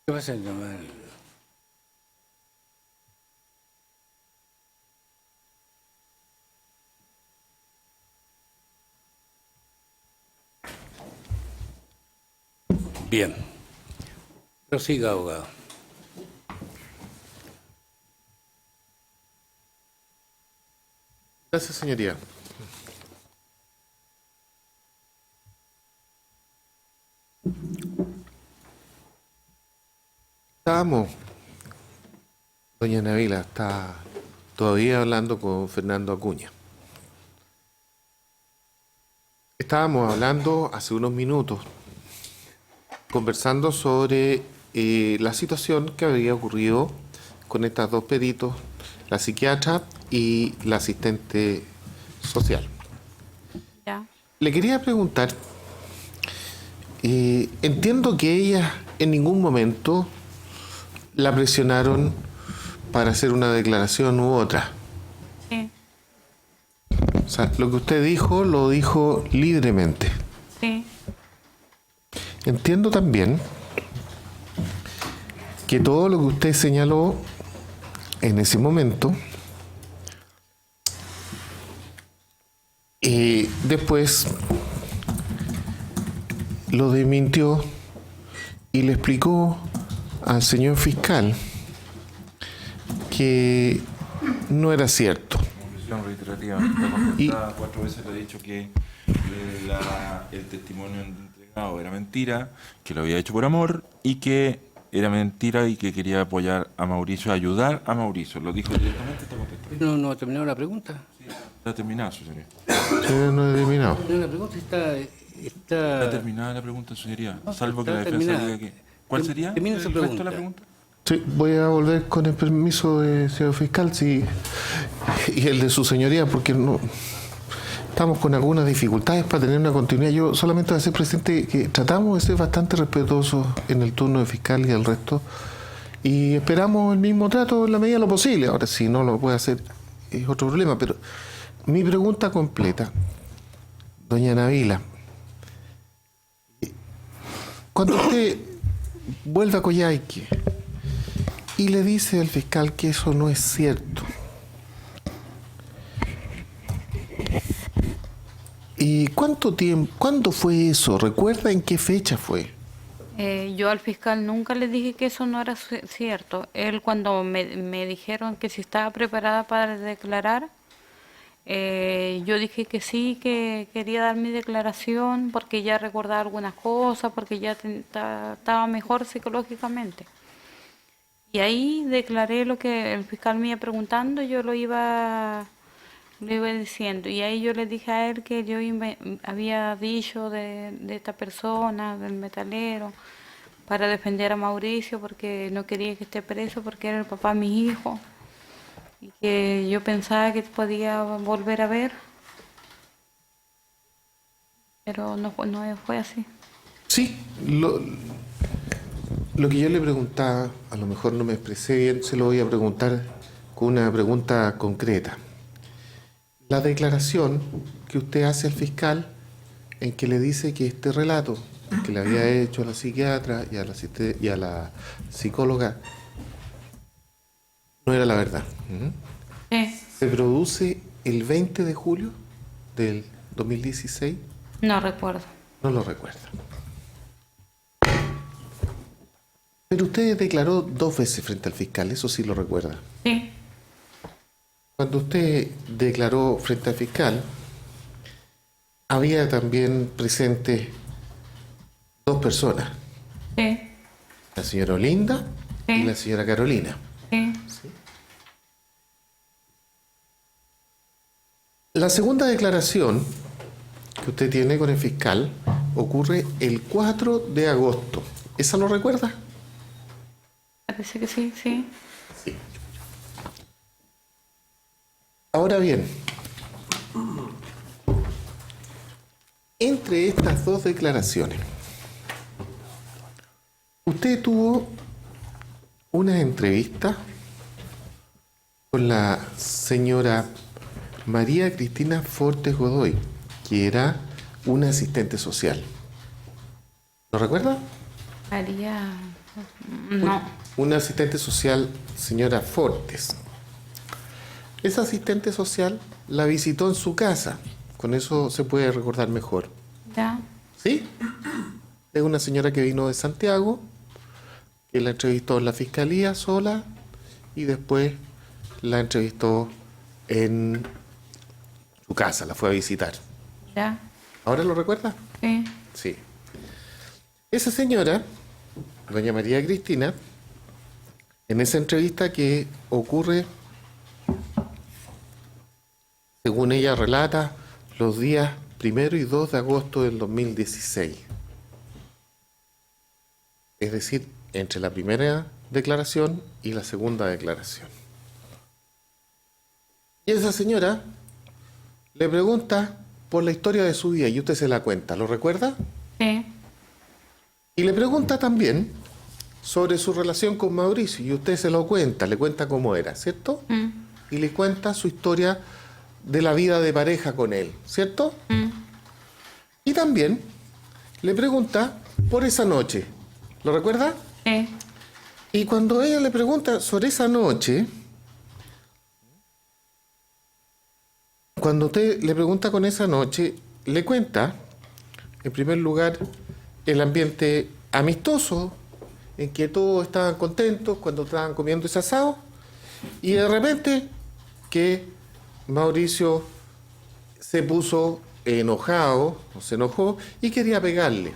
¿Qué pasa, Tomás? Bien. Prosiga, abogado. Gracias, señoría. Estábamos, doña Navila está todavía hablando con Fernando Acuña. Estábamos hablando hace unos minutos, conversando sobre la situación que había ocurrido con estas dos peritos, la psiquiatra y la asistente social. Ya. Le quería preguntar, entiendo que ellas en ningún momento la presionaron para hacer una declaración u otra. Sí, O sea, lo que usted dijo, lo dijo libremente. sí, Entiendo también que todo lo que usted señaló en ese momento, después lo desmintió y le explicó al señor fiscal que no era cierto. Confesión reiterativa. La contestada 4 veces le ha dicho que el testimonio entregado era mentira, que lo había hecho por amor y que era mentira y que quería apoyar a Mauricio, ayudar a Mauricio. Lo dijo directamente esta contestada. ¿No ha terminado la pregunta? Está terminada, su señoría. Yo no he terminado. No, la pregunta está... Está terminada la pregunta, señoría. Salvo que la está defensa terminada. diga que... ¿Cuál sería Termina el su resto de la pregunta. pregunta? Sí, voy a volver con el permiso del señor fiscal y el de su señoría, porque no estamos con algunas dificultades para tener una continuidad. Yo solamente voy a ser presente que tratamos de ser bastante respetuosos en el turno de fiscal y el resto, y esperamos el mismo trato en la medida de lo posible. Ahora, si no lo puede hacer, es otro problema, pero mi pregunta completa, doña Navila, cuando usted vuelve a Coyhaique y le dice al fiscal que eso no es cierto, ¿y cuánto tiempo, cuándo fue eso? ¿Recuerda en qué fecha fue? Yo al fiscal nunca le dije que eso no era cierto. Él cuando me dijeron que si estaba preparada para declarar, yo dije que sí, que quería dar mi declaración porque ya recordaba algunas cosas, porque ya estaba mejor psicológicamente. Y ahí declaré lo que el fiscal me iba preguntando, yo lo iba diciendo. Y ahí yo le dije a él que yo había dicho de esta persona, del metalero, para defender a Mauricio porque no quería que esté preso porque era el papá de mis hijos. Y que yo pensaba que podía volver a ver, pero no fue así. Sí, lo que yo le preguntaba, a lo mejor no me expresé bien, se lo voy a preguntar con una pregunta concreta. La declaración que usted hace al fiscal en que le dice que este relato que le había hecho a la psiquiatra y a la psicóloga no era la verdad. ¿Mm? Sí, Se produce el 20 de julio del 2016, no recuerdo. no lo recuerda. Pero usted declaró 2 veces frente al fiscal, eso sí lo recuerda. Sí, Cuando usted declaró frente al fiscal, había también presentes 2 personas, sí, la señora Olinda y Sí. la señora Carolina. sí. La segunda declaración que usted tiene con el fiscal ocurre el 4 de agosto. ¿Esa lo recuerda? Parece que sí, sí. Ahora bien, entre estas 2 declaraciones, usted tuvo una entrevista con la señora María Cristina Fortes Godoy, que era una asistente social. ¿Lo recuerda? María, No. Una asistente social, señora Fortes. Esa asistente social la visitó en su casa. Con eso se puede recordar mejor. Ya. ¿Sí? Es una señora que vino de Santiago, que la entrevistó en la fiscalía sola y después la entrevistó en su casa, la fue a visitar. Ya. ¿Ahora lo recuerda? Sí. Sí. Esa señora, doña María Cristina, en esa entrevista que ocurre, según ella relata, los días 1 y 2 de agosto del 2016. Es decir, entre la primera declaración y la segunda declaración. Y esa señora le pregunta por la historia de su vida y usted se la cuenta, ¿lo recuerda? Sí. Y le pregunta también sobre su relación con Mauricio y usted se lo cuenta, le cuenta cómo era, ¿cierto? Y le cuenta su historia de la vida de pareja con él, ¿cierto? Y también le pregunta por esa noche, ¿lo recuerda? Sí. Y cuando ella le pregunta sobre esa noche, cuando usted le pregunta con esa noche, le cuenta, en primer lugar, el ambiente amistoso, en que todos estaban contentos cuando estaban comiendo ese asado, y de repente que Mauricio se puso enojado, o se enojó, y quería pegarle.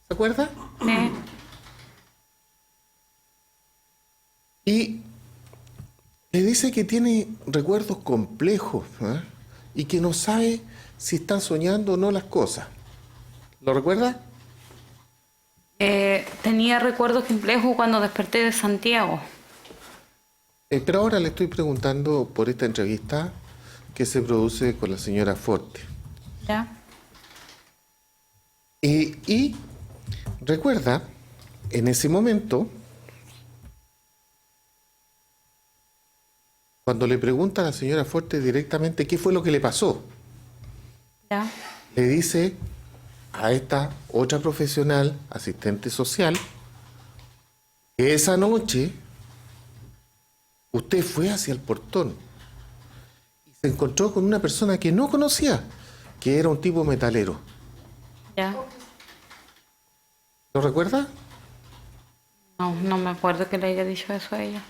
¿Se acuerda? Sí. Y le dice que tiene recuerdos complejos, ¿eh? Y que no sabe si están soñando o no las cosas. ¿Lo recuerda? Tenía recuerdos complejos cuando desperté de Santiago. Pero ahora le estoy preguntando por esta entrevista que se produce con la señora Forte. Ya. Y recuerda, en ese momento, cuando le pregunta a la señora Forte directamente qué fue lo que le pasó, Ya. le dice a esta otra profesional, asistente social, que esa noche usted fue hacia el portón y se encontró con una persona que no conocía, que era un tipo metalero. Ya. ¿Lo recuerda? No, no me acuerdo que le haya dicho eso a ella.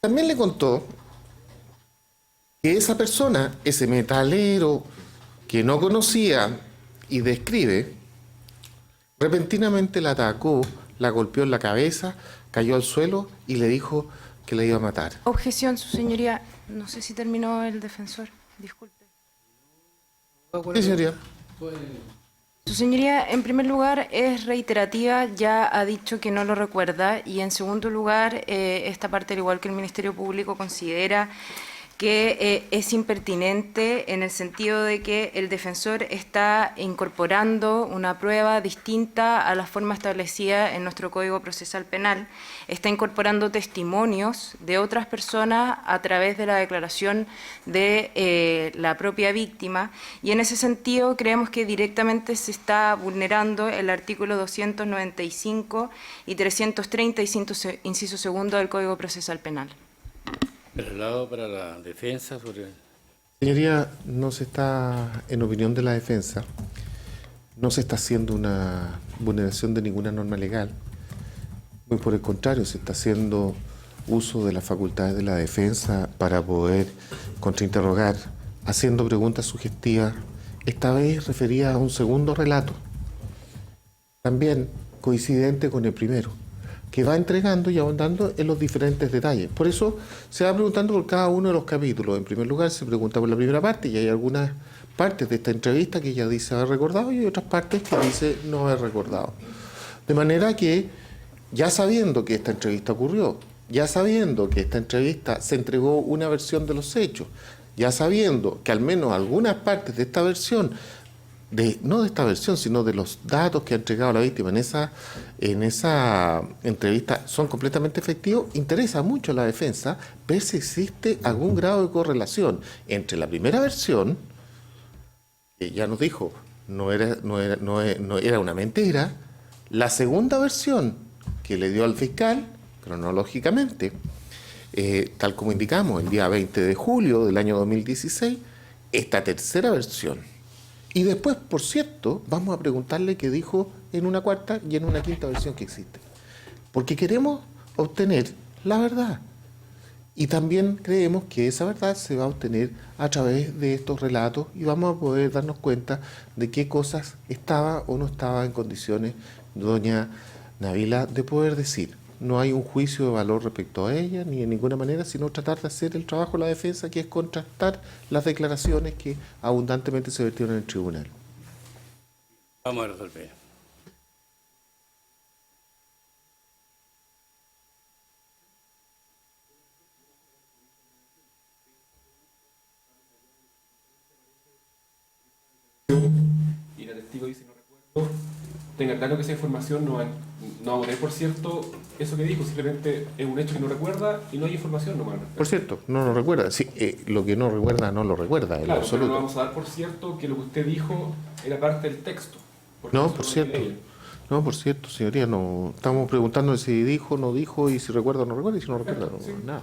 También le contó que esa persona, ese metalero que no conocía y describe, repentinamente la atacó, la golpeó en la cabeza, cayó al suelo y le dijo que la iba a matar. Objeción, su señoría. No sé si terminó el defensor. Disculpe. Sí, señoría. Su señoría, en primer lugar, es reiterativa, ya ha dicho que no lo recuerda, y en segundo lugar, esta parte, al igual que el Ministerio Público, considera que es impertinente en el sentido de que el defensor está incorporando una prueba distinta a la forma establecida en nuestro Código Procesal Penal, está incorporando testimonios de otras personas a través de la declaración de la propia víctima, y en ese sentido creemos que directamente se está vulnerando el artículo 295 y 330, inciso segundo del Código Procesal Penal. Traslado para la defensa sobre... Señoría, no se está, en opinión de la defensa, no se está haciendo una vulneración de ninguna norma legal. Muy por el contrario, se está haciendo uso de las facultades de la defensa para poder contrainterrogar, haciendo preguntas sugestivas, esta vez referidas a un segundo relato, también coincidente con el primero, que va entregando y ahondando en los diferentes detalles. Por eso se va preguntando por cada uno de los capítulos. En primer lugar se pregunta por la primera parte y hay algunas partes de esta entrevista que ella dice haber recordado y hay otras partes que dice no haber recordado. De manera que, ya sabiendo que esta entrevista ocurrió, ya sabiendo que esta entrevista se entregó una versión de los hechos, ya sabiendo que al menos algunas partes de esta versión, no de esta versión, sino de los datos que ha entregado la víctima en esa entrevista son completamente efectivos, interesa mucho a la defensa ver si existe algún grado de correlación entre la primera versión, que ya nos dijo, no era una mentira. La segunda versión que le dio al fiscal, cronológicamente, tal como indicamos, el día 20 de julio del año 2016, esta tercera versión. Y después, por cierto, vamos a preguntarle qué dijo en una cuarta y en una quinta versión que existe. Porque queremos obtener la verdad. Y también creemos que esa verdad se va a obtener a través de estos relatos y vamos a poder darnos cuenta de qué cosas estaba o no estaba en condiciones doña Nabila de poder decir. No hay un juicio de valor respecto a ella, ni de ninguna manera, sino tratar de hacer el trabajo de la defensa, que es contrastar las declaraciones que abundantemente se vertieron en el tribunal. Vamos a resolver. Y la testigo dice, no recuerdo, tenga claro que esa información no va a poner por cierto eso que dijo, simplemente es un hecho que no recuerda y no hay información nomás. Por cierto, no lo recuerda. Sí, lo que no recuerda, no lo recuerda, en Claro, absoluto. pero no vamos a dar por cierto que lo que usted dijo era parte del texto. porque No, eso por lo cierto. tiene ella. No, por cierto, señoría, no estamos preguntando si dijo, no dijo, y si recuerda o no recuerda, y si no recuerda, no, Sí. nada.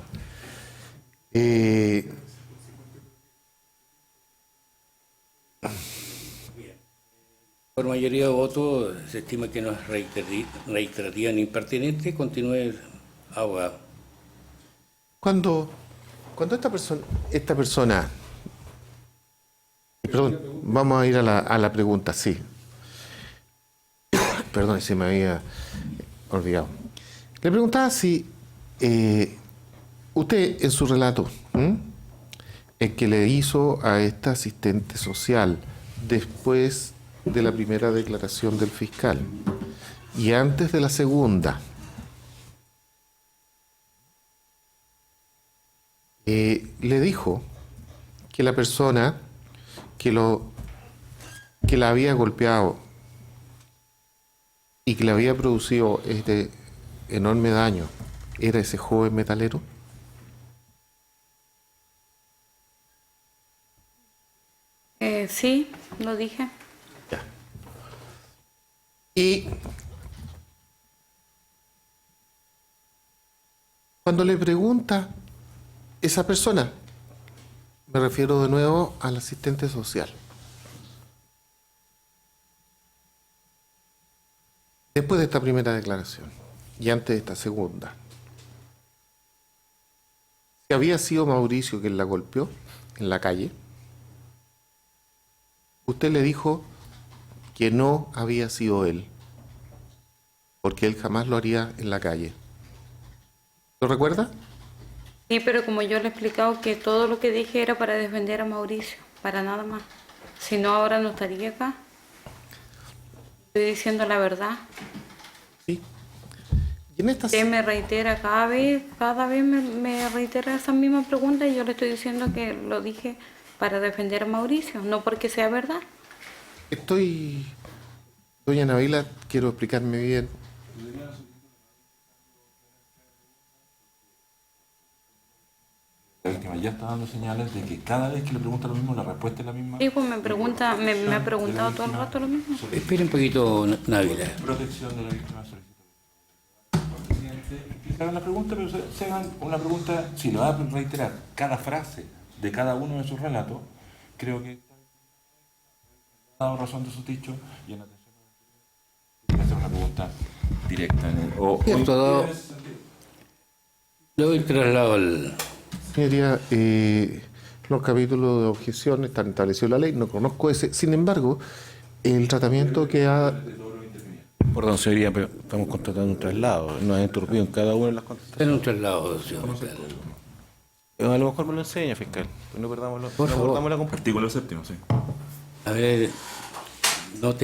Por mayoría de votos se estima que no es reiterativa ni impertinente. Continúe, abogado. Cuando esta persona, perdón, vamos a ir a la pregunta, sí. Perdón, se me había olvidado. Le preguntaba si usted en su relato, el que le hizo a esta asistente social después de la primera declaración del fiscal y antes de la segunda, le dijo que la persona que la había golpeado y que le había producido este enorme daño era ese joven metalero. Sí, lo dije. Ya. Y cuando le pregunta esa persona, me refiero de nuevo al asistente social, después de esta primera declaración y antes de esta segunda, si había sido Mauricio quien la golpeó en la calle, usted le dijo que no había sido él, porque él jamás lo haría en la calle. ¿Lo recuerda? Sí, pero como yo le he explicado que todo lo que dije era para defender a Mauricio, para nada más. Si no, ahora no estaría acá. Estoy diciendo la verdad. Sí. Y en esta... Usted me reitera cada vez me reitera esa misma pregunta y yo le estoy diciendo que lo dije para defender a Mauricio, no porque sea verdad. Doña Nabila, quiero explicarme bien. La víctima ya está dando señales de que cada vez que le pregunta lo mismo, la respuesta es la misma. Sí, pues me ha preguntado todo el rato lo mismo. Espere un poquito, Nabila. Protección de la víctima solicita. Presidente, que hagan la pregunta, pero se hagan una pregunta, si lo va a reiterar cada frase de cada uno de sus relatos, creo que ha dado razón de sus dichos y en atención a hacer una pregunta directa. Le doy el traslado al... Señoría, los capítulos de objeción están establecidos en la ley, no conozco ese. Sin embargo, el tratamiento que ha... Perdón, señoría, pero estamos contratando un traslado. Nos ha interrumpido en cada una de las contestaciones. En un traslado, señor fiscal. A lo mejor me lo enseña, fiscal. No perdamos la competencia. Artículo 7, sí. A ver, no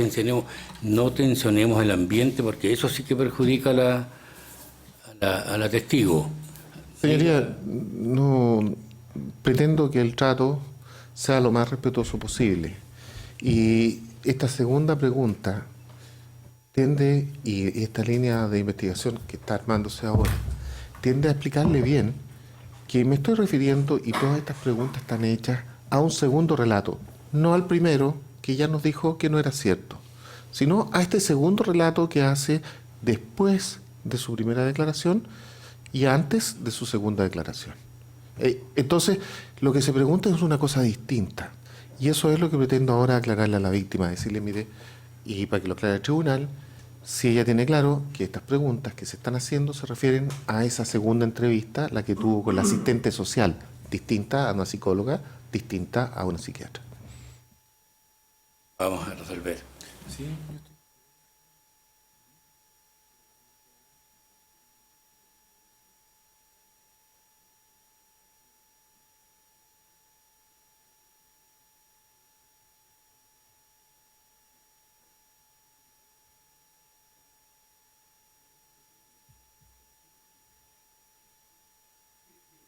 tensionemos el ambiente porque eso sí que perjudica a la testigo. Señoría, no pretendo que el trato sea lo más respetuoso posible. Y esta segunda pregunta tiende, y esta línea de investigación que está armándose ahora, tiende a explicarle bien que me estoy refiriendo, y todas estas preguntas están hechas, a un segundo relato, no al primero, que ya nos dijo que no era cierto, sino a este segundo relato que hace después de su primera declaración y antes de su segunda declaración. Entonces, lo que se pregunta es una cosa distinta. Y eso es lo que pretendo ahora aclararle a la víctima, decirle, mire, y para que lo aclare el tribunal, si ella tiene claro que estas preguntas que se están haciendo se refieren a esa segunda entrevista, la que tuvo con la asistente social, distinta a una psicóloga, distinta a una psiquiatra. Vamos a resolver. Sí,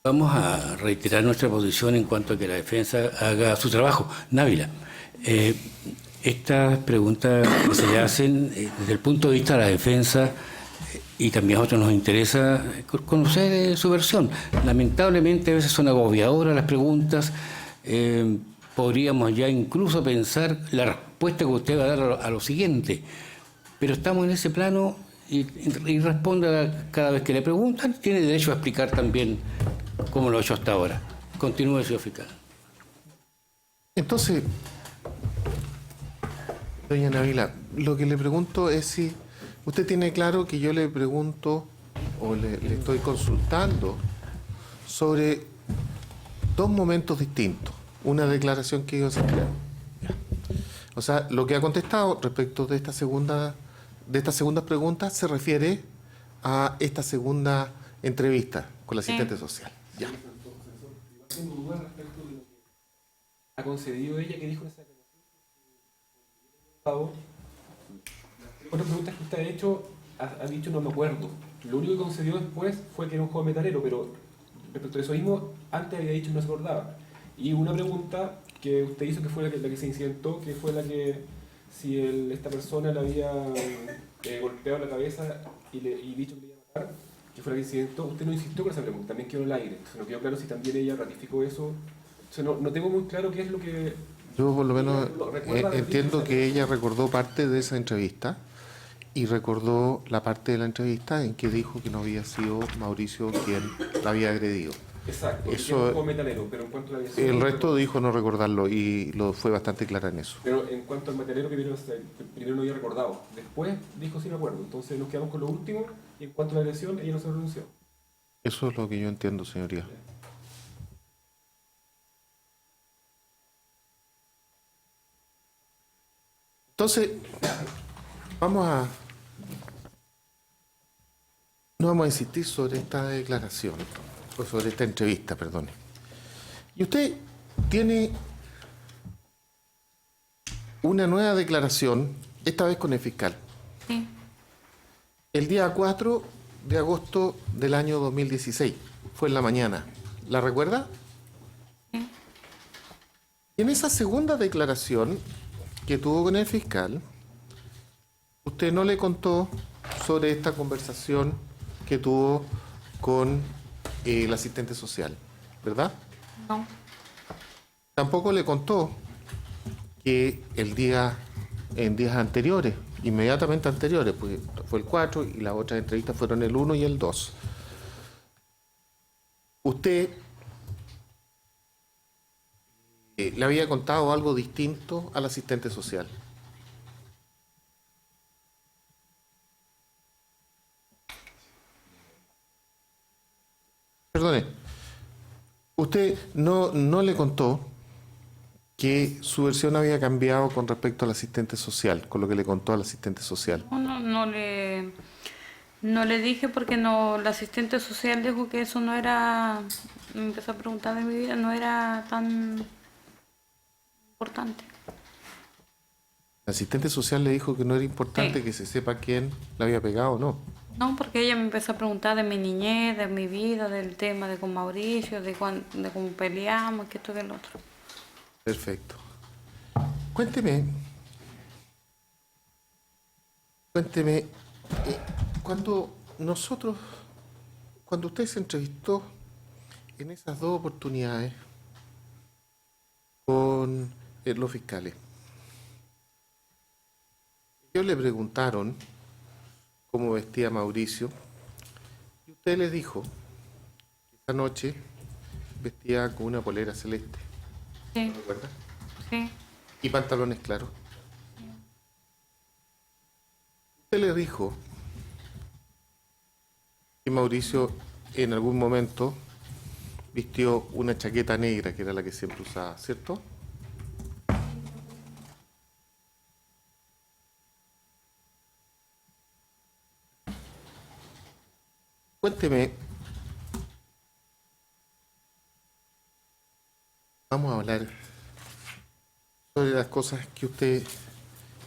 Vamos a reiterar nuestra posición en cuanto a que la defensa haga su trabajo. Návila, estas preguntas que se le hacen desde el punto de vista de la defensa, y también a nosotros nos interesa conocer su versión. Lamentablemente a veces son agobiadoras las preguntas, podríamos ya incluso pensar la respuesta que usted va a dar a lo siguiente, pero estamos en ese plano y responda cada vez que le preguntan, tiene derecho a explicar también cómo lo ha hecho hasta ahora. Continúe, señor fiscal. Entonces, doña Návila, lo que le pregunto es si usted tiene claro que yo le pregunto o le estoy consultando sobre dos momentos distintos. Una declaración que ellos han creado. O sea, lo que ha contestado respecto de estas segundas preguntas se refiere a esta segunda entrevista con la asistente social. Ya. tengo dudas respecto de lo que ha concedido ella, que dijo en esa declaración. Otras preguntas que usted ha hecho, ha dicho no me acuerdo. Lo único que concedió después fue que era un joven metalero, pero respecto a eso mismo, antes había dicho que no se acordaba. Y una pregunta que usted hizo, que fue la que se incidentó, que fue la que si esta persona le había golpeado la cabeza y dicho que le iba a matar, que fue la que incidentó, usted no insistió con esa pregunta, también quedó en el aire. Se nos quedó claro si también ella ratificó eso. O sea, no tengo muy claro qué es lo que... Yo por lo menos entiendo que ella recordó parte de esa entrevista y recordó la parte de la entrevista en que dijo que no había sido Mauricio quien la había agredido. Exacto, eso, como metalero, pero en cuanto a la aviación, el resto dijo no recordarlo y lo fue bastante clara en eso. Pero en cuanto al metalero que primero no había recordado, después dijo sí me acuerdo, entonces nos quedamos con lo último y en cuanto a la agresión ella no se pronunció. Eso es lo que yo entiendo, señoría. Entonces, no vamos a insistir sobre esta declaración, o sobre esta entrevista, perdone. Y usted tiene una nueva declaración, esta vez con el fiscal. Sí. El día 4 de agosto del año 2016, fue en la mañana. ¿La recuerda? Sí. Y en esa segunda declaración que tuvo con el fiscal, usted no le contó sobre esta conversación que tuvo con el asistente social, ¿verdad? No. Tampoco le contó que en días anteriores, inmediatamente anteriores, pues fue el 4 y las otras entrevistas fueron el 1 y el 2. Usted le había contado algo distinto al asistente social. Perdone, usted no le contó que su versión había cambiado con respecto al asistente social, con lo que le contó al asistente social. No le dije porque no, la asistente social dijo que eso no era, me empezó a preguntar de mi vida, no era tan importante. El asistente social le dijo que no era importante Sí. que se sepa quién le había pegado o no. No, porque ella me empezó a preguntar de mi niñez, de mi vida, del tema de con Mauricio, de cómo peleamos, que esto y que lo otro. Perfecto. Cuénteme, cuando usted se entrevistó en esas dos oportunidades con los fiscales, Ellos le preguntaron cómo vestía Mauricio y usted les dijo que esa noche vestía con una polera celeste, Sí, ¿recuerda? sí. Y pantalones claros. Usted le dijo que Mauricio en algún momento vistió una chaqueta negra, que era la que siempre usaba, ¿cierto? Cuénteme, vamos a hablar sobre las cosas que usted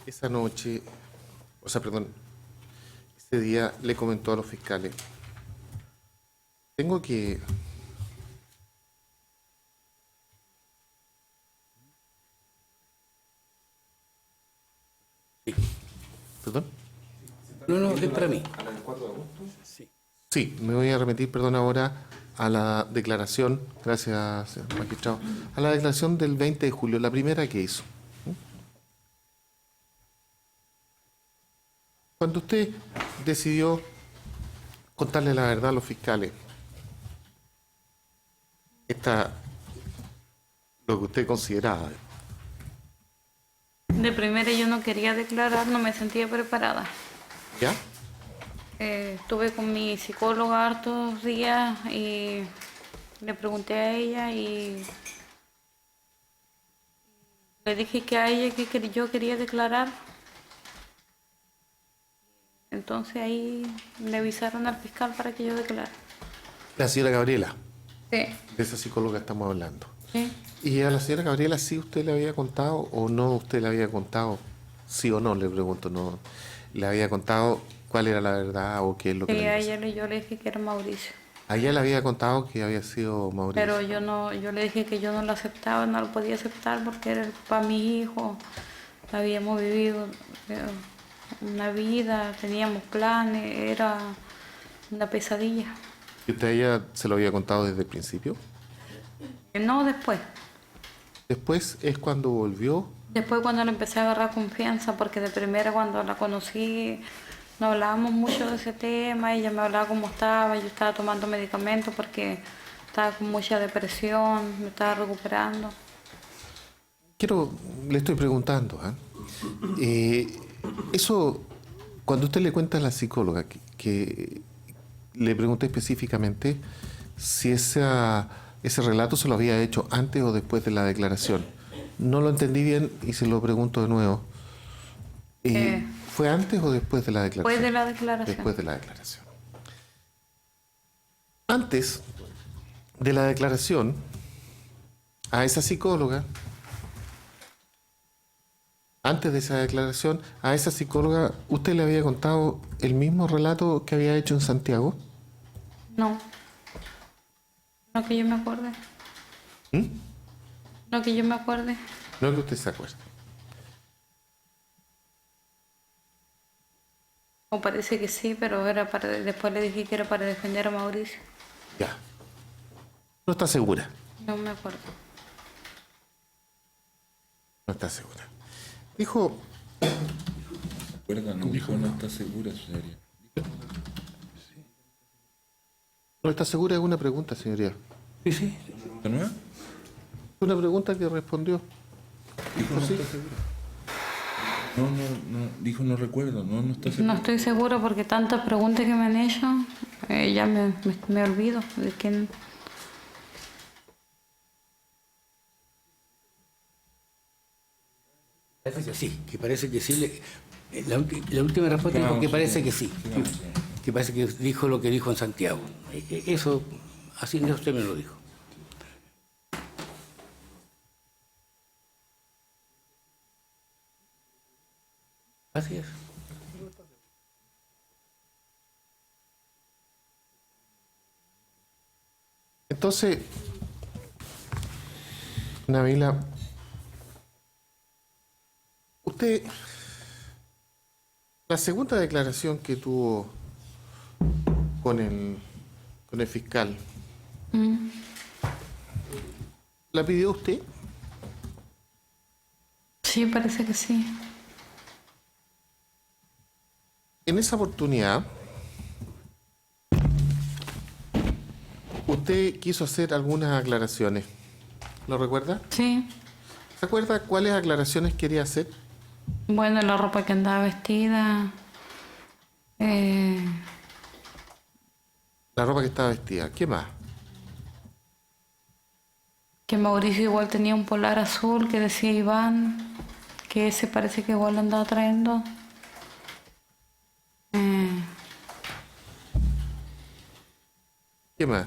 esa noche, ese día le comentó a los fiscales. Tengo que... Sí. ¿Perdón? No, es para mí. A la del 4 de agosto. Sí. Sí, me voy a remitir, perdón, ahora a la declaración, gracias, señor magistrado, a la declaración del 20 de julio, la primera que hizo. Cuando usted decidió contarle la verdad a los fiscales, lo que usted consideraba, De primera yo no quería declarar, no me sentía preparada. ¿ya? Estuve con mi psicóloga hartos días y le pregunté a ella y le dije que a ella que yo quería declarar. Entonces ahí le avisaron al fiscal para que yo declarara. La señora Gabriela, Sí, de esa psicóloga estamos hablando. sí. ¿Y a la señora Gabriela sí usted le había contado o no usted le había contado? Sí o no, le pregunto, no. ¿Le había contado cuál era la verdad o qué es lo que Sí, le a pasó? ella yo le dije que era Mauricio. A ella le había contado que había sido Mauricio. Pero yo le dije que yo no lo aceptaba, no lo podía aceptar porque era el papá de mi hijo. Habíamos vivido una vida, teníamos planes, era una pesadilla. ¿Y usted a ella se lo había contado desde el principio? No después. Después es cuando volvió. Después cuando le empecé a agarrar confianza, porque de primera cuando la conocí no hablábamos mucho de ese tema, ella me hablaba cómo estaba, yo estaba tomando medicamentos porque estaba con mucha depresión, me estaba recuperando. Le estoy preguntando, eso, cuando usted le cuenta a la psicóloga que le pregunté específicamente si ese relato se lo había hecho antes o después de la declaración. No lo entendí bien y se lo pregunto de nuevo. ¿Fue antes o después de la declaración? Después de la declaración. Después de la declaración. Antes de la declaración, a esa psicóloga, antes de esa declaración, a esa psicóloga, ¿usted le había contado el mismo relato que había hecho en Santiago? No. No que yo me acuerde. ¿Mm? No que yo me acuerde. No que usted se acuerde. O parece que sí, pero era después le dije que era para defender a Mauricio. Ya. No está segura. No me acuerdo. No está segura. Dijo, ¿Recuerda? No dijo, no está segura, señoría. no está segura es una pregunta, señoría. Sí, sí. ¿De nuevo? Una pregunta que respondió. Dijo no Sí. está segura. No, dijo no recuerdo, no está segura. No estoy segura porque tantas preguntas que me han hecho, ya me olvido de quién. Parece que sí. La última respuesta dijo que parece que sí. Que parece que dijo lo que dijo en Santiago. Eso, así no usted me lo dijo. Así es. Entonces, Nabila, usted, la segunda declaración que tuvo con el fiscal, ¿la pidió usted? Sí, parece que sí. En esa oportunidad, usted quiso hacer algunas aclaraciones. ¿Lo recuerda? Sí. ¿Se acuerda cuáles aclaraciones quería hacer? Bueno, la ropa que andaba vestida. La ropa que estaba vestida. ¿Qué más? Que Mauricio igual tenía un polar azul que decía Iván, que ese parece que igual lo andaba trayendo. ¿Qué más?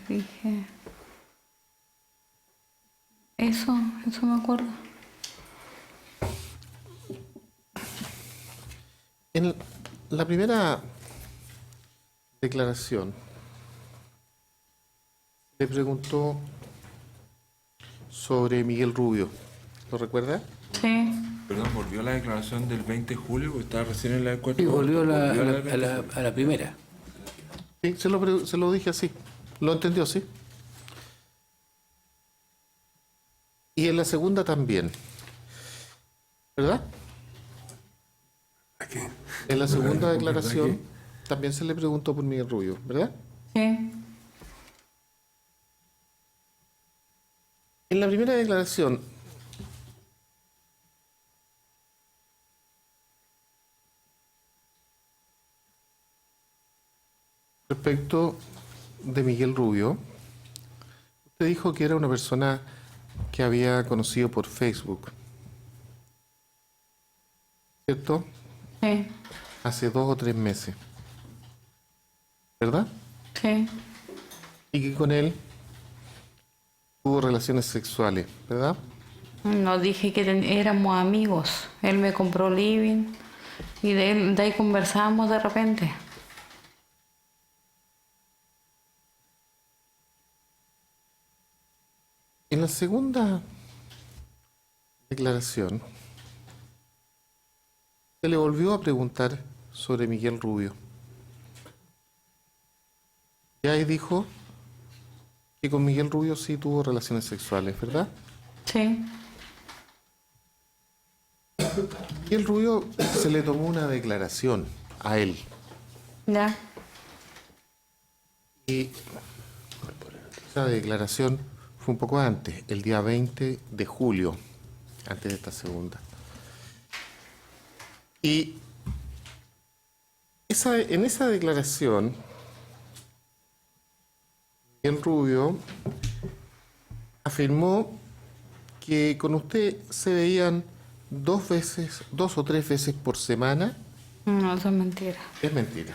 Dije. Eso me acuerdo. En la primera declaración le preguntó sobre Miguel Rubio. ¿Lo recuerda? Sí. Perdón, ¿volvió a la declaración del 20 de julio? Porque estaba recién en la del 4 Y de agosto. volvió ¿Volvió a la primera. Sí, se lo dije así. ¿Lo entendió, sí? Y en la segunda también. ¿Verdad? En la segunda declaración también se le preguntó por Miguel Rubio, ¿verdad? Sí. En la primera declaración, respecto de Miguel Rubio, usted dijo que era una persona que había conocido por Facebook, ¿cierto? Sí. Hace 2 o 3 meses, ¿verdad? Sí. Y que con él tuvo relaciones sexuales, ¿verdad? No dije que éramos amigos. Él me compró living y de ahí conversamos de repente. En la segunda declaración, se le volvió a preguntar sobre Miguel Rubio. Y ahí dijo que con Miguel Rubio sí tuvo relaciones sexuales, ¿verdad? Sí. Miguel Rubio se le tomó una declaración a él. Ya. Y esa declaración fue un poco antes, el día 20 de julio, antes de esta segunda. Y en esa declaración, Miguel Rubio afirmó que con usted se veían 2 o 3 veces por semana. No, eso es mentira. Es mentira.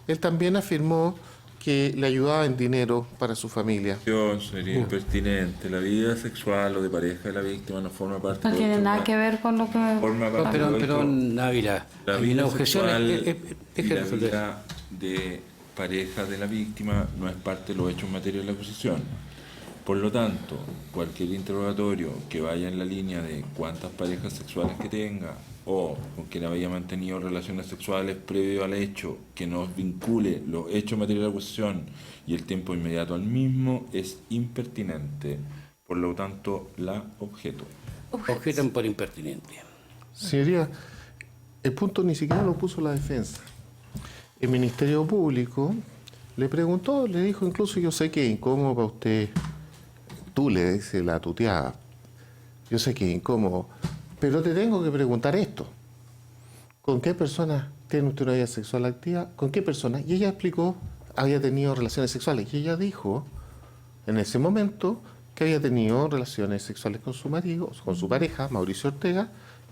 Él también afirmó que le ayudaba en dinero para su familia. Sería impertinente. La vida sexual o de pareja de la víctima no forma parte No de tiene otro nada plan. que ver con lo que... Forma parte Pero, de pero otro- Návila, La hay vida una objeción. sexual Deje y de la resolver. vida de pareja de la víctima no es parte de los hechos en materia de la acusación. Por lo tanto, cualquier interrogatorio que vaya en la línea de cuántas parejas sexuales que tenga o con quien haya mantenido relaciones sexuales previo al hecho que nos vincule los hechos en materia de la acusación y el tiempo inmediato al mismo es impertinente. Por lo tanto, la objeto. Objetan por impertinente. Señoría, el punto ni siquiera lo puso la defensa. El Ministerio Público le preguntó, le dijo incluso, yo sé que es incómodo para usted, tú le dice la tuteada, yo sé que es incómodo, pero te tengo que preguntar esto. ¿Con qué persona tiene usted una vida sexual activa? ¿Con qué persona? Y ella explicó, había tenido relaciones sexuales. Y ella dijo, en ese momento, que había tenido relaciones sexuales con su marido, con su pareja, Mauricio Ortega,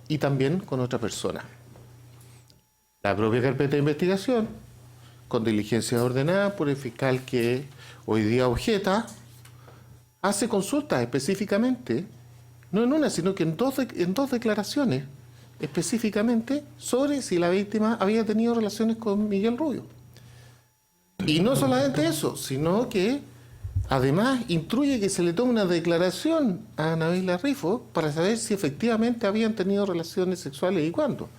y también con otra persona. La propia carpeta de investigación, con diligencia ordenada por el fiscal que hoy día objeta, hace consultas específicamente, no en una, sino que en dos declaraciones, específicamente sobre si la víctima había tenido relaciones con Miguel Rubio. Y no solamente eso, sino que además instruye que se le tome una declaración a Nabila Rifo para saber si efectivamente habían tenido relaciones sexuales y cuándo.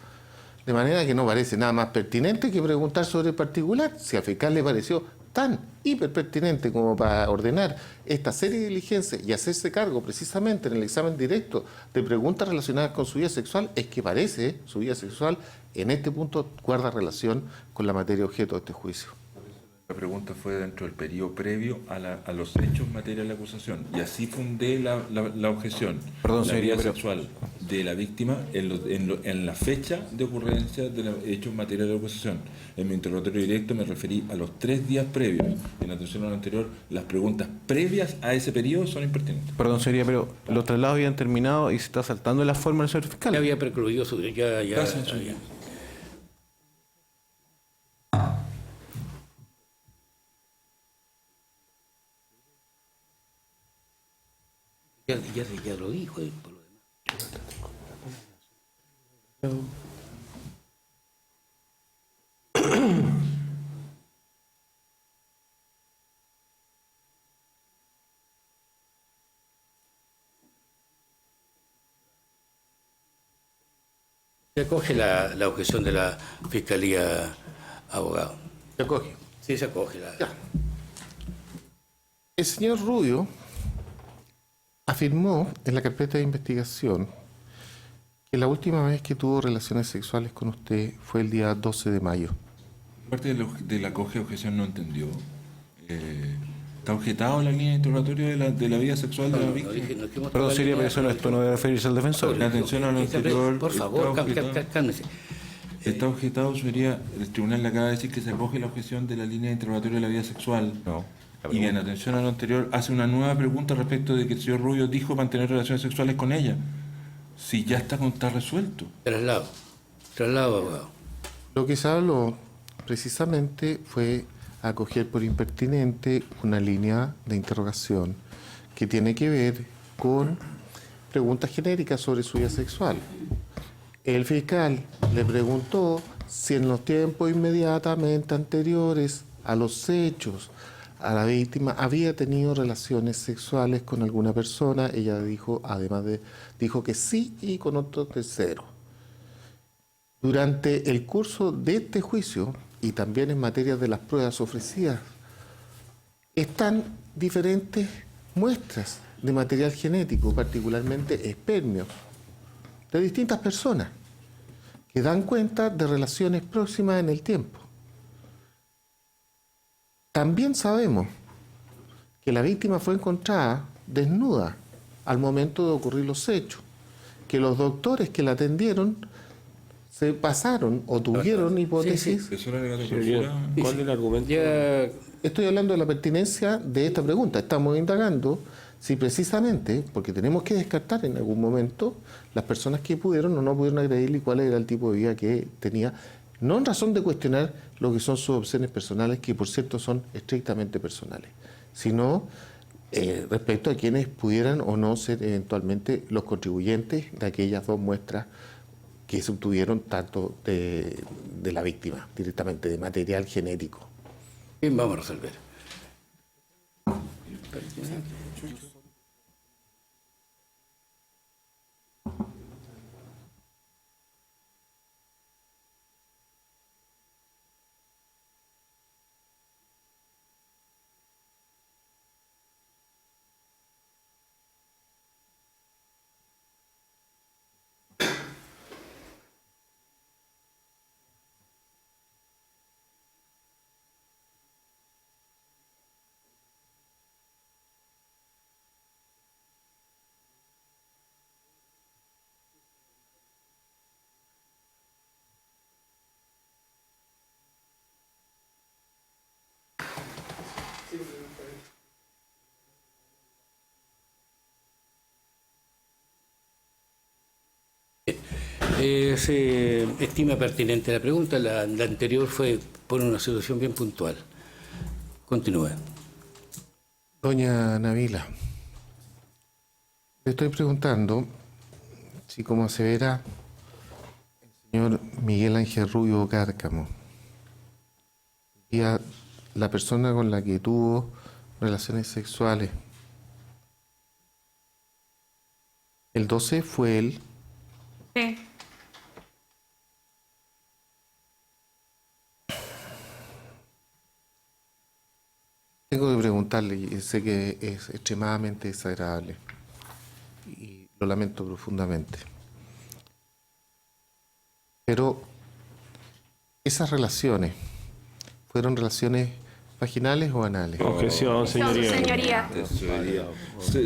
De manera que no parece nada más pertinente que preguntar sobre el particular. Si al fiscal le pareció tan hiperpertinente como para ordenar esta serie de diligencias y hacerse cargo precisamente en el examen directo de preguntas relacionadas con su vida sexual, es que parece su vida sexual en este punto guarda relación con la materia objeto de este juicio. La pregunta fue dentro del periodo previo a los hechos en materia de la acusación. Y así fundé la objeción. Perdón, la señoría, vida pero- sexual de la víctima en la fecha de ocurrencia de los hechos en materia de la acusación. En mi interrogatorio directo me referí a los 3 días previos. En atención a lo anterior, las preguntas previas a ese periodo son impertinentes. Perdón, señoría, pero los traslados habían terminado y se está saltando la forma del señor Ya fiscal. había precluido su... Gracias, ya. Ya lo dijo, por lo demás. Se acoge la objeción de la Fiscalía, abogado. ¿Se acoge? Sí, se acoge la... Ya. El señor Rubio afirmó en la carpeta de investigación que la última vez que tuvo relaciones sexuales con usted fue el día 12 de mayo. Parte de la coge objeción no entendió. Está objetado la línea de interrogatorio de la vida sexual de la víctima. Perdón, señoría, pero eso no, esto no debe referirse al defensor. En atención a lo anterior, Por favor, cálmese. está objetado, señoría, el tribunal le acaba de decir que se acoge la objeción de la línea de interrogatorio de la vida sexual. No. Y en atención a lo anterior, hace una nueva pregunta respecto de que el señor Rubio dijo mantener relaciones sexuales con ella. Si ya está resuelto. Traslado, abogado. Lo que se habló precisamente fue acoger por impertinente una línea de interrogación que tiene que ver con preguntas genéricas sobre su vida sexual. El fiscal le preguntó si en los tiempos inmediatamente anteriores a los hechos a la víctima había tenido relaciones sexuales con alguna persona. Ella dijo, dijo que sí y con otro tercero. Durante el curso de este juicio y también en materia de las pruebas ofrecidas, están diferentes muestras de material genético, particularmente espermios, de distintas personas, que dan cuenta de relaciones próximas en el tiempo. También sabemos que la víctima fue encontrada desnuda al momento de ocurrir los hechos, que los doctores que la atendieron se pasaron o tuvieron hipótesis. Eso era alegato Señoría, tercera. ¿cuál es el argumento? Ya, Estoy hablando de la pertinencia de esta pregunta. Estamos indagando si precisamente, porque tenemos que descartar en algún momento las personas que pudieron o no pudieron agredirle y cuál era el tipo de vida que tenía, no en razón de cuestionar lo que son sus opciones personales, que por cierto son estrictamente personales, sino respecto a quienes pudieran o no ser eventualmente los contribuyentes de aquellas dos muestras que se obtuvieron tanto de la víctima, directamente de material genético. bien, vamos a resolver. Se estima pertinente la pregunta. La anterior fue por una situación bien puntual. Continúe. Doña Navila, le estoy preguntando si, como asevera el señor Miguel Ángel Rubio Cárcamo, y a la persona con la que tuvo relaciones sexuales, el 12 fue él, Sí. Tengo que preguntarle, y sé que es extremadamente desagradable y lo lamento profundamente, pero esas relaciones, ¿fueron relaciones vaginales o anales? Objeción, señoría.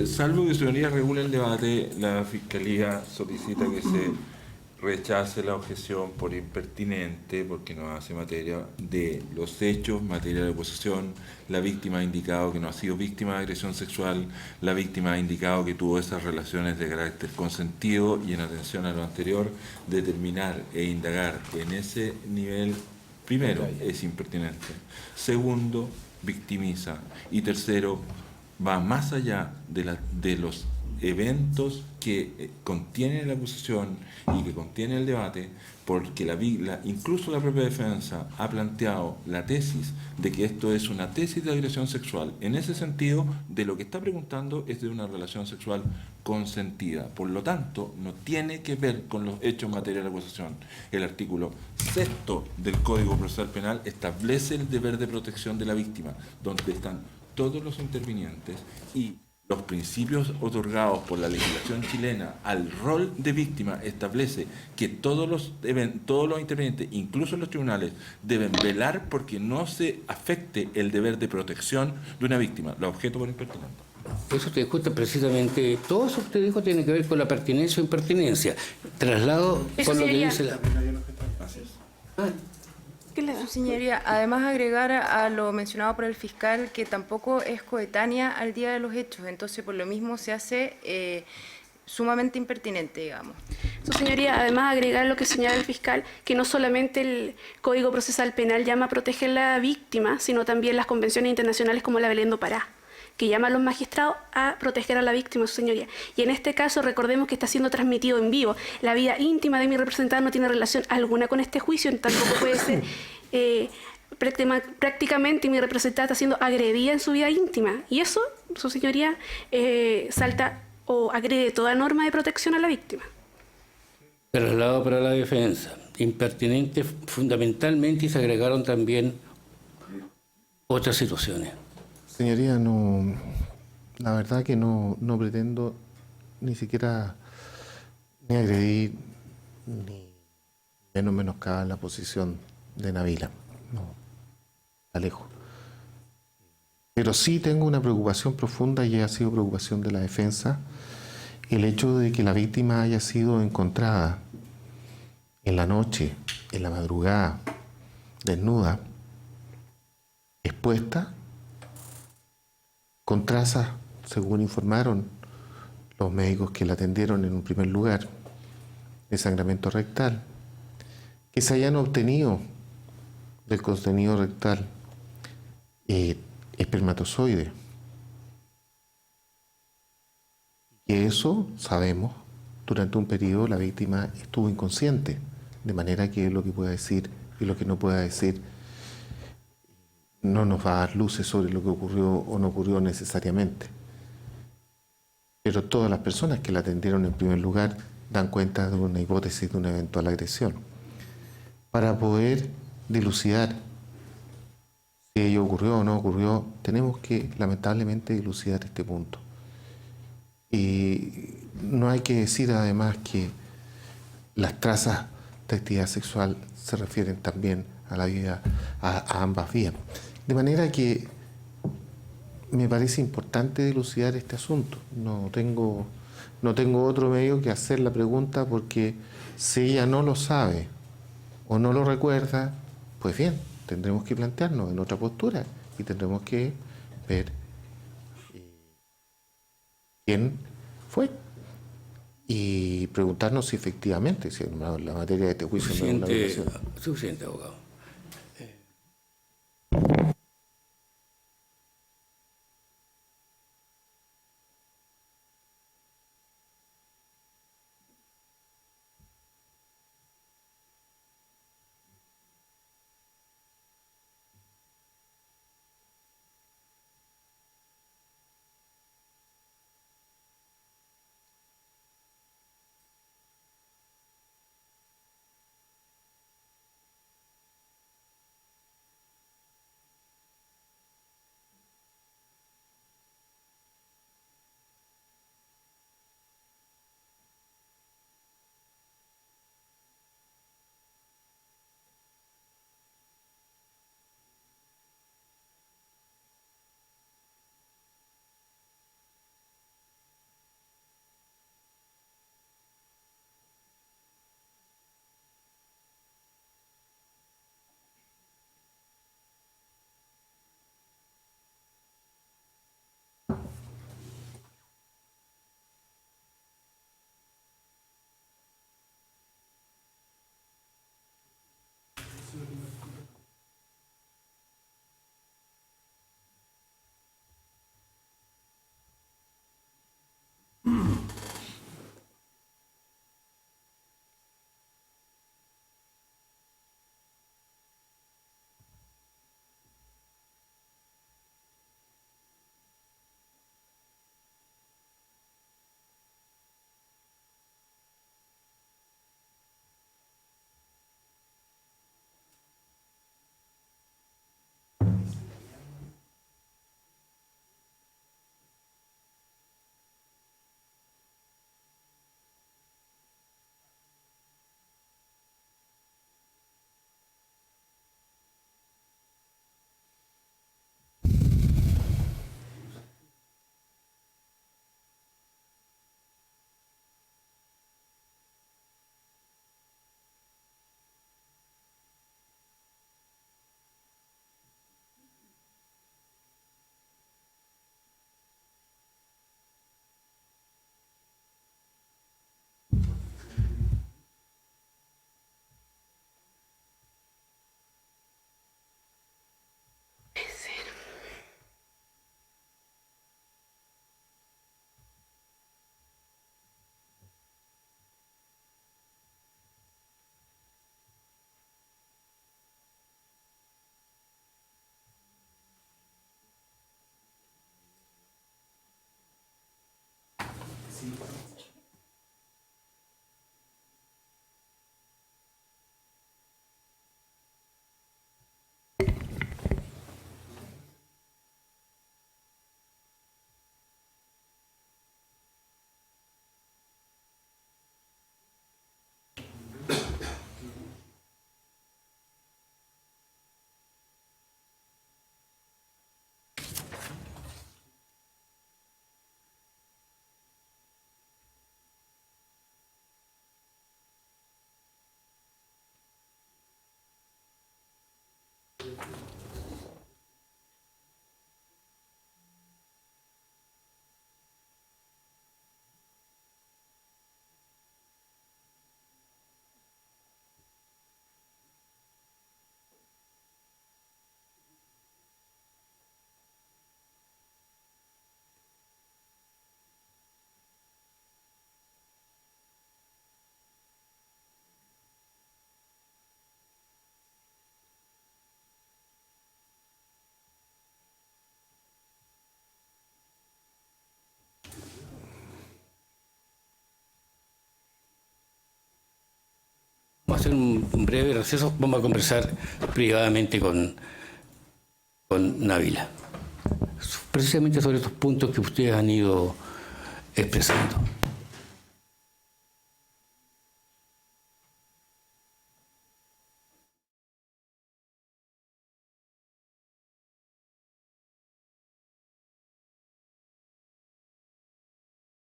Salvo que su señoría regule el debate, la Fiscalía solicita que se rechace la objeción por impertinente, porque no hace materia de los hechos, materia de posesión. La víctima ha indicado que no ha sido víctima de agresión sexual, la víctima ha indicado que tuvo esas relaciones de carácter consentido, y en atención a lo anterior, determinar e indagar en ese nivel, primero, es impertinente. Segundo, victimiza. Y tercero, va más allá de los eventos que contiene la acusación y que contiene el debate, porque incluso la propia defensa ha planteado la tesis de que esto es una tesis de agresión sexual. En ese sentido, de lo que está preguntando es de una relación sexual consentida. Por lo tanto, no tiene que ver con los hechos materiales de la acusación. El artículo 6 del Código Procesal Penal establece el deber de protección de la víctima, donde están todos los intervinientes, y los principios otorgados por la legislación chilena al rol de víctima establece que todos los intervinientes, incluso los tribunales, deben velar porque no se afecte el deber de protección de una víctima, la objeto por impertinente. Eso te discute precisamente, todo eso que usted dijo tiene que ver con la pertinencia o impertinencia. Traslado Eso, con lo que señoría. dice la... Señoría, además agregar a lo mencionado por el fiscal que tampoco es coetánea al día de los hechos, entonces por lo mismo se hace sumamente impertinente, digamos. Su señoría, además agregar lo que señala el fiscal, que no solamente el Código Procesal Penal llama a proteger a la víctima, sino también las convenciones internacionales como la Belén do Pará, que llama a los magistrados a proteger a la víctima, su señoría. Y en este caso, recordemos que está siendo transmitido en vivo. La vida íntima de mi representante no tiene relación alguna con este juicio, tampoco puede ser... prácticamente mi representante está siendo agredida en su vida íntima. Y eso, su señoría, salta o agrede toda norma de protección a la víctima. Traslado para la defensa. Impertinente fundamentalmente, y se agregaron también otras situaciones. Señoría, no, la verdad que no pretendo ni siquiera ni agredir ni menoscabar la posición de Nabila. No, alejo. Pero sí tengo una preocupación profunda, y ha sido preocupación de la defensa, el hecho de que la víctima haya sido encontrada en la noche, en la madrugada, desnuda, expuesta, con trazas, según informaron los médicos que la atendieron en un primer lugar, de sangramiento rectal, que se hayan obtenido del contenido rectal espermatozoide. Y eso, sabemos, durante un periodo la víctima estuvo inconsciente, de manera que lo que pueda decir y lo que no pueda decir no nos va a dar luces sobre lo que ocurrió o no ocurrió necesariamente. Pero todas las personas que la atendieron en primer lugar dan cuenta de una hipótesis de una eventual agresión. Para poder dilucidar si ello ocurrió o no ocurrió, tenemos que lamentablemente dilucidar este punto. Y no hay que decir además que las trazas de actividad sexual se refieren también a la vida, a ambas vías. De manera que me parece importante dilucidar este asunto. No tengo otro medio que hacer la pregunta, porque si ella no lo sabe o no lo recuerda, pues bien, tendremos que plantearnos en otra postura y tendremos que ver quién fue y preguntarnos si efectivamente, si en la materia de este juicio no es una violación. Suficiente, abogado. Vamos a hacer un breve receso, vamos a conversar privadamente con Návila, precisamente sobre estos puntos que ustedes han ido expresando.